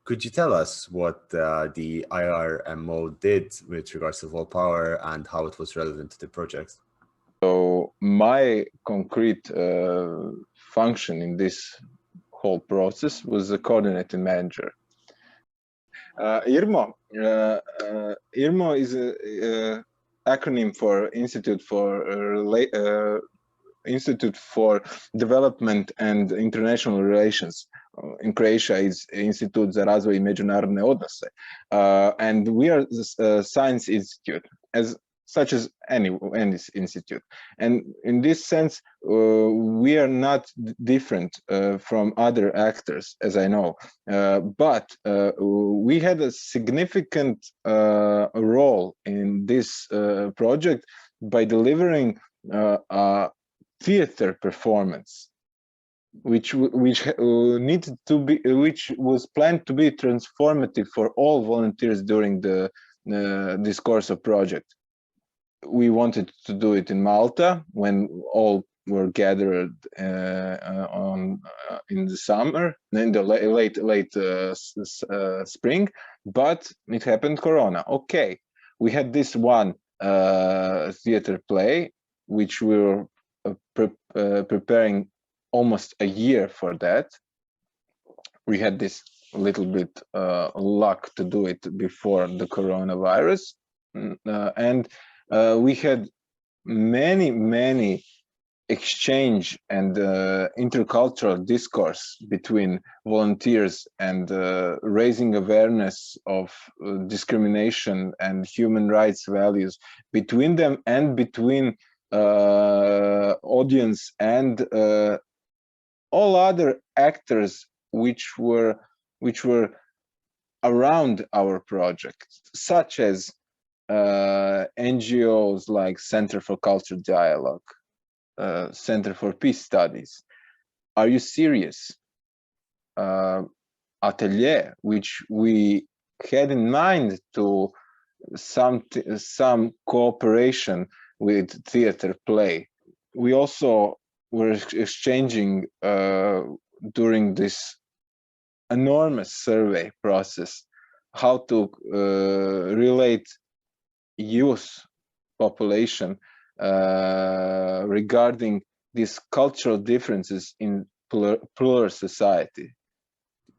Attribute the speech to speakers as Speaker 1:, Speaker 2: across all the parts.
Speaker 1: Could you tell us what the IRMO did with regards to Volpower and how it was relevant to the project?
Speaker 2: So my concrete function in this whole process was a coordinating manager. IRMO. IRMO is a acronym for Institute for Development and International Relations. In Croatia is Institut za razvoj i međunarodne odnose, and we are a science institute, such as any institute. And in this sense, we are not different from other actors, as I know, but we had a significant role in this project by delivering a theater performance, which needed to be, which was planned to be transformative for all volunteers during this course of project. We wanted to do it in Malta when all were gathered in the summer, in the late spring, but it happened Corona. Okay, we had this one theater play, which we were preparing almost a year for that. We had this little bit luck to do it before the coronavirus, and we had many exchange and intercultural discourse between volunteers and raising awareness of discrimination and human rights values between them and between audience and all other actors which were around our project, such as NGOs like Center for Cultural Dialogue, Center for Peace Studies. Are You Serious? Atelier, which we had in mind to some cooperation with theater play. We also were exchanging during this enormous survey process how to relate youth population regarding these cultural differences in plural society.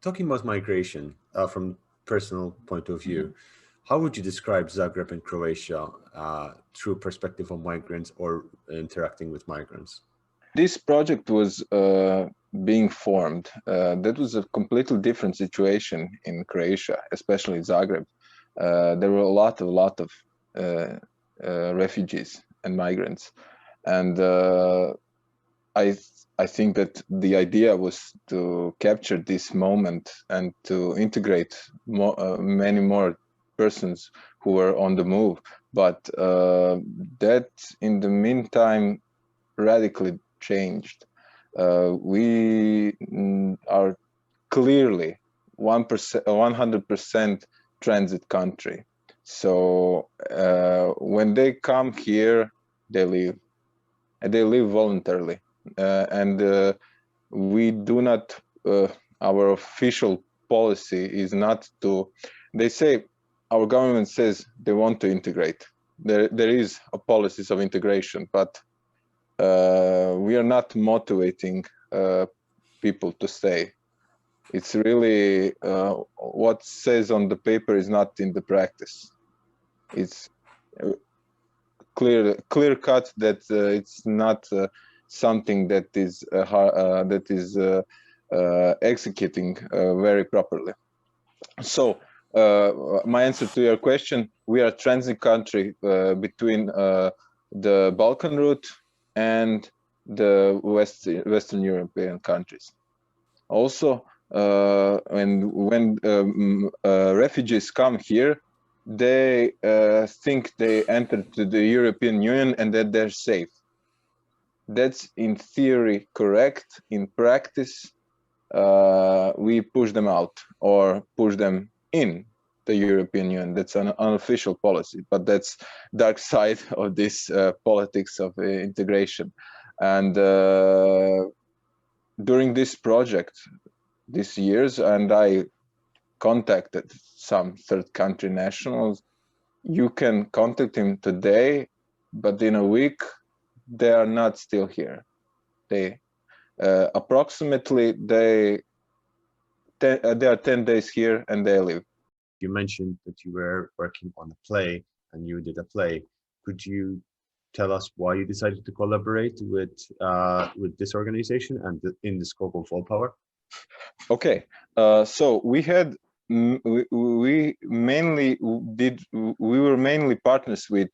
Speaker 1: Talking about migration from personal point of view, how would you describe Zagreb and Croatia through perspective of migrants or interacting with migrants?
Speaker 2: This project was being formed. That was a completely different situation in Croatia, especially Zagreb. There were a lot of refugees and migrants, and I think that the idea was to capture this moment and to integrate many more persons who were on the move, but that in the meantime radically changed. We are clearly 100% transit country. So when they come here, they leave, and they leave voluntarily. And we do not, our official policy is not to, they say, our government says they want to integrate. There is a policies of integration, but we are not motivating people to stay. It's really what says on the paper is not in the practice. It's clear cut that it's not something that is executing very properly. So my answer to your question: we are a transit country between the Balkan route and the Western European countries. Also, when refugees come here, they think they entered the European Union and that they're safe. That's in theory correct. In practice, we push them out or push them in the European Union. That's an unofficial policy, but that's dark side of this politics of integration. And during this project, these years, and I contacted some third country nationals. You can contact him today, but in a week they are not still here. They approximately they are 10 days here and they leave.
Speaker 1: You mentioned that you were working on a play and you did a play. Could you tell us why you decided to collaborate with this organization and in the scope of Volpower?
Speaker 2: Okay, so we had we were mainly partners with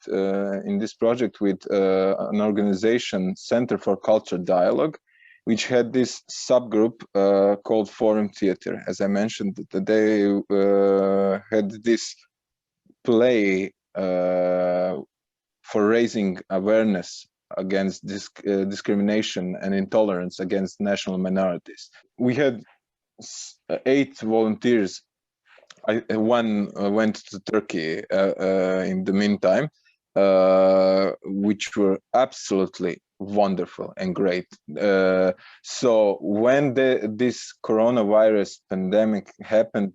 Speaker 2: in this project with an organization, Center for Culture Dialogue, which had this subgroup called Forum Theater. As I mentioned, they had this play for raising awareness against discrimination and intolerance against national minorities. We had 8 volunteers. One went to Turkey in the meantime, which were absolutely wonderful and great. So when this coronavirus pandemic happened,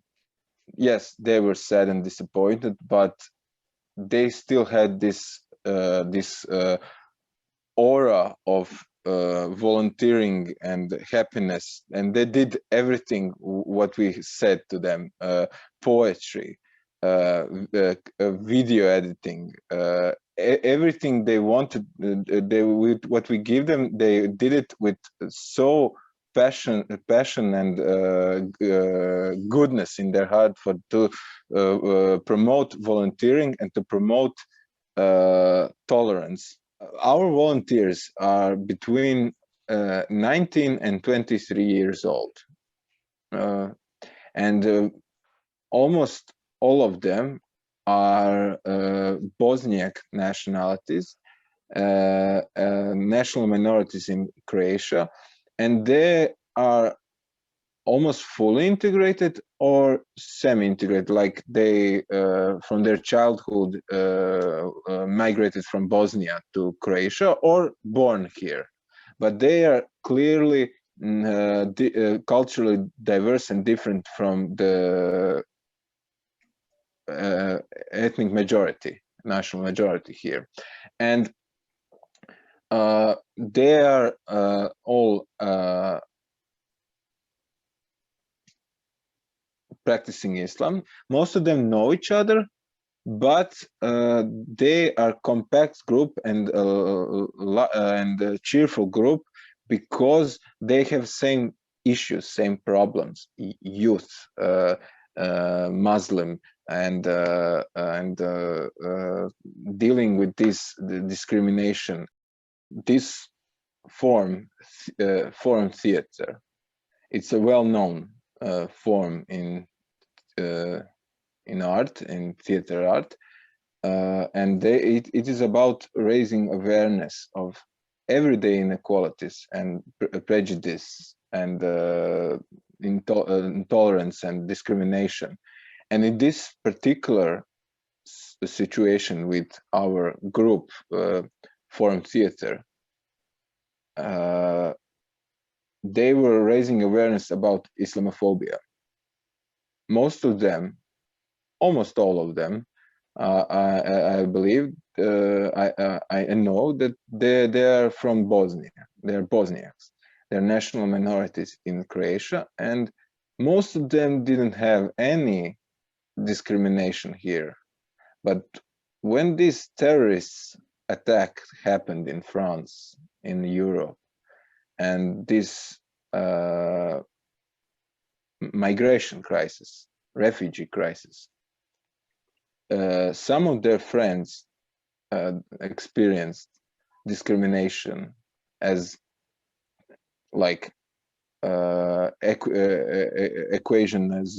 Speaker 2: yes, they were sad and disappointed, but they still had this aura of volunteering and happiness, and they did everything what we said to them: poetry, video editing, everything they wanted. With what we give them, they did it with so passion and goodness in their heart to promote volunteering and to promote tolerance. Our volunteers are between 19 and 23 years old, and almost all of them are Bosniak nationalities, national minorities in Croatia, and they are almost fully integrated or semi-integrated, like they from their childhood migrated from Bosnia to Croatia or born here, but they are clearly culturally diverse and different from the ethnic majority, national majority here, and they are all practicing Islam. Most of them know each other, but they are compact group and a cheerful group because they have same issues, same problems: youth, Muslim, and dealing with this discrimination. This forum theater, it's a well-known form in art, in theater art, and it is about raising awareness of everyday inequalities and prejudice and intolerance and discrimination. And in this particular situation with our group, Forum Theater, they were raising awareness about Islamophobia. Most of them, almost all of them, I believe, I know that they are from Bosnia. They're Bosniaks. They're national minorities in Croatia, and most of them didn't have any discrimination here. But when this terrorist attack happened in France, in Europe, and this migration crisis, refugee crisis, some of their friends experienced discrimination as like equation as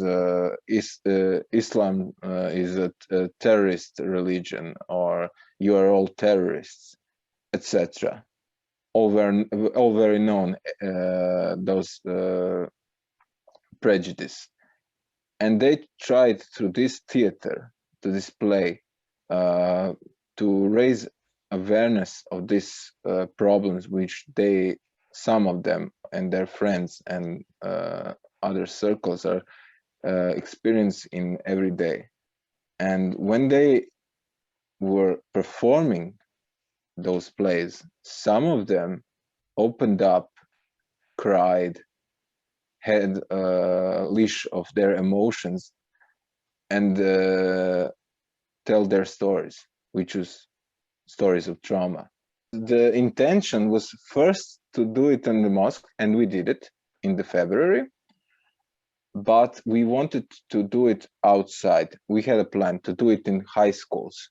Speaker 2: Islam is a terrorist religion, or you are all terrorists, etc. All very known, those prejudice, and they tried through this theater to display to raise awareness of these problems, which some of them and their friends and other circles are experience in every day. And when they were performing those plays, some of them opened up, cried, had a leash of their emotions, and tell their stories, which was stories of trauma. The intention was first to do it in the mosque, and we did it in the February, but we wanted to do it outside. We had a plan to do it in high schools,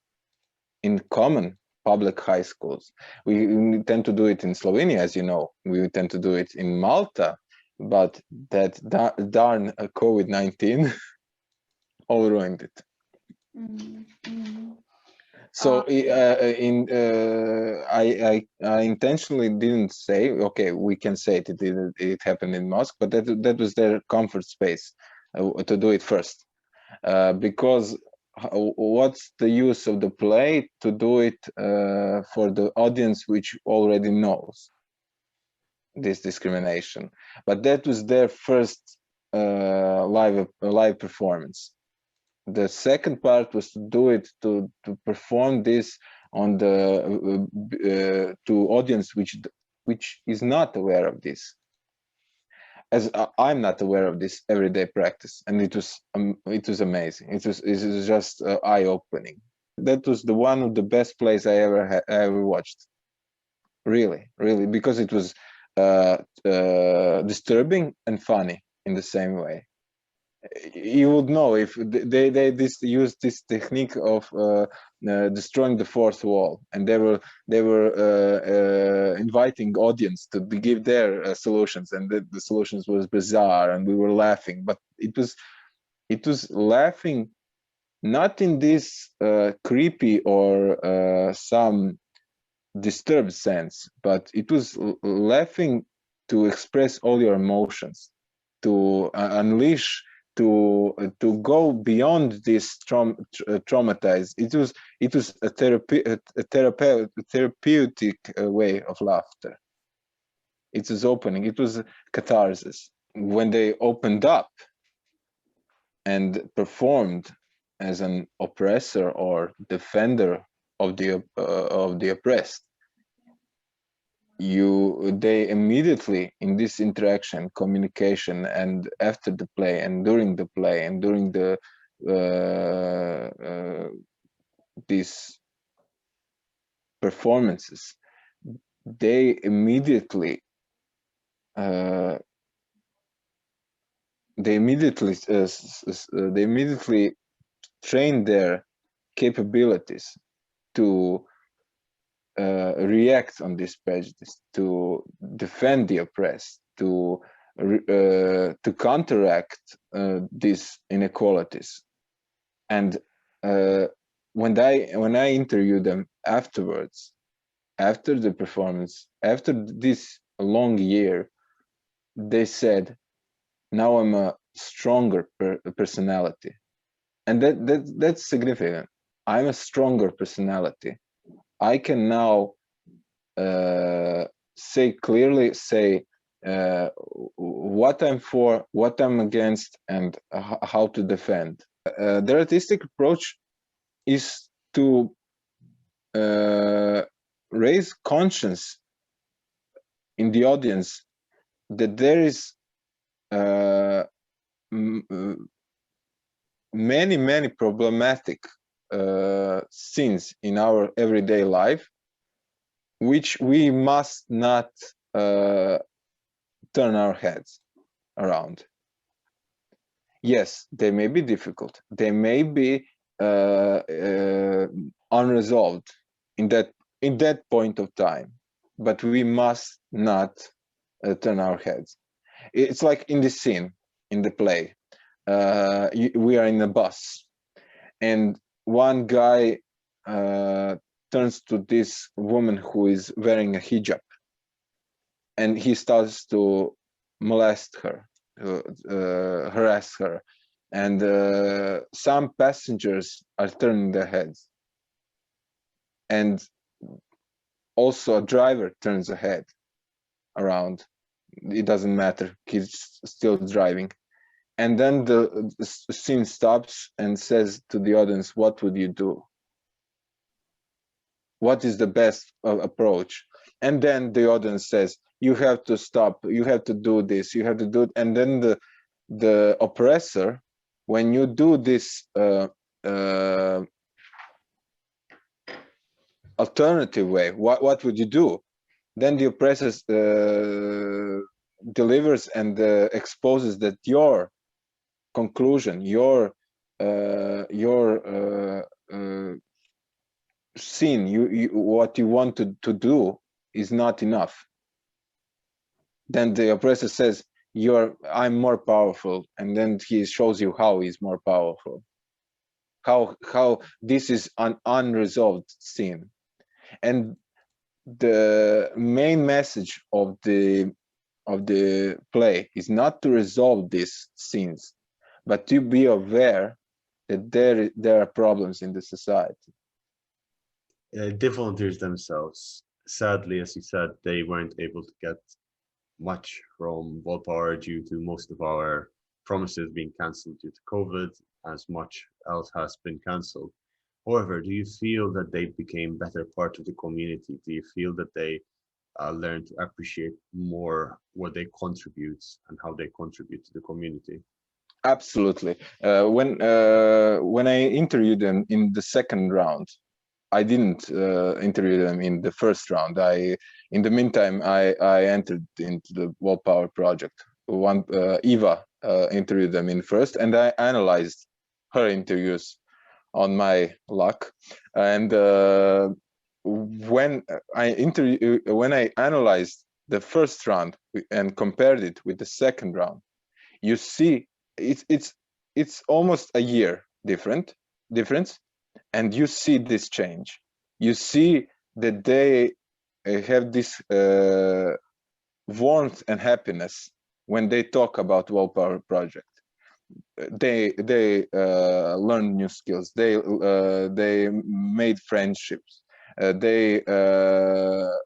Speaker 2: in common public high schools. We tend to do it in Slovenia, as you know. We tend to do it in Malta, but that darn COVID-19 all ruined it. So I intentionally didn't say, okay, we can say it happened in mosque, but that was their comfort space to do it first, because what's the use of the play to do it for the audience which already knows this discrimination? But that was their first live performance. The second part was to do it to perform this on the to audience which is not aware of this, as I'm not aware of this everyday practice, and it was amazing. It was just eye-opening. That was the one of the best plays I ever watched. Really, because it was disturbing and funny in the same way. You would know if they used this technique of destroying the fourth wall, and they were inviting audience to give their solutions, and the solutions was bizarre, and we were laughing, but it was laughing not in this creepy or some disturbed sense, but it was laughing to express all your emotions, to unleash, to go beyond this traumatized. It was a therapeutic way of laughter. It was opening. It was catharsis. When they opened up and performed as an oppressor or defender of the oppressed, they immediately, in this interaction, communication, and after the play and during the play and during the these performances, they immediately train their capabilities to react on this prejudice, to defend the oppressed, to counteract these inequalities. And when I interviewed them afterwards, after the performance, after this long year, they said, "Now I'm a stronger personality," and that's significant. I'm a stronger personality. I can now clearly say what I'm for, what I'm against, and how to defend. The artistic approach is to raise conscience in the audience that there is many problematic scenes in our everyday life, which we must not turn our heads around. Yes, they may be difficult. They may be unresolved in that point of time, but we must not turn our heads. It's like in this scene in the play. We are in a bus, and one guy turns to this woman who is wearing a hijab, and he starts to molest her, harass her, and some passengers are turning their heads, and also a driver turns a head around. It doesn't matter, he's still driving. and then the scene stops and says to the audience, what would you do? What is the best approach? And then the audience says, you have to stop, you have to do this, you have to do it. And then the oppressor, when you do this alternative way, what would you do? Then the oppressor delivers and exposes that your conclusion, your scene, what you want to do is not enough. Then the oppressor says, I'm more powerful, and then he shows you how he's more powerful, how this is an unresolved scene. And the main message of the play is not to resolve these scenes, but to be aware that there are problems in the society.
Speaker 1: The volunteers themselves, sadly, as you said, they weren't able to get much from Volpower due to most of our promises being cancelled due to COVID, as much else has been cancelled. However, do you feel that they became better part of the community? Do you feel that they learn to appreciate more what they contribute and how they contribute to the community?
Speaker 2: Absolutely. When I interviewed them in the second round, I didn't interview them in the first round. In the meantime, I entered into the Volpower project. Eva interviewed them in first, and I analyzed her interviews on my luck. And when I analyzed the first round and compared it with the second round, you see it's almost a year difference, and you see this change. You see that they have this warmth and happiness when they talk about Volpower project. They learn new skills. They made friendships. They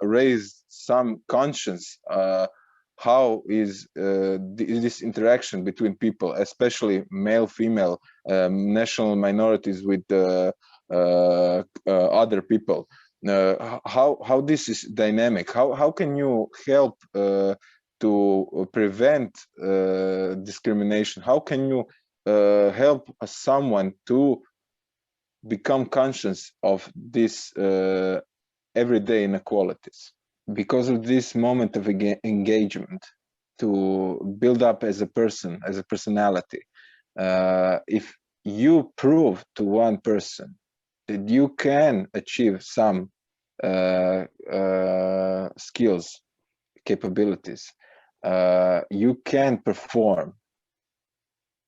Speaker 2: raised some conscience. How is this interaction between people, especially male, female, national minorities with other people? How this is dynamic? How can you help to prevent discrimination? How can you help someone to become conscious of these everyday inequalities? Because of this moment of engagement, to build up as a person, as a personality, if you prove to one person that you can achieve some skills, capabilities, you can perform,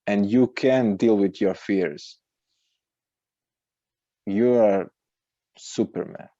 Speaker 2: and you can deal with your fears, you are Superman.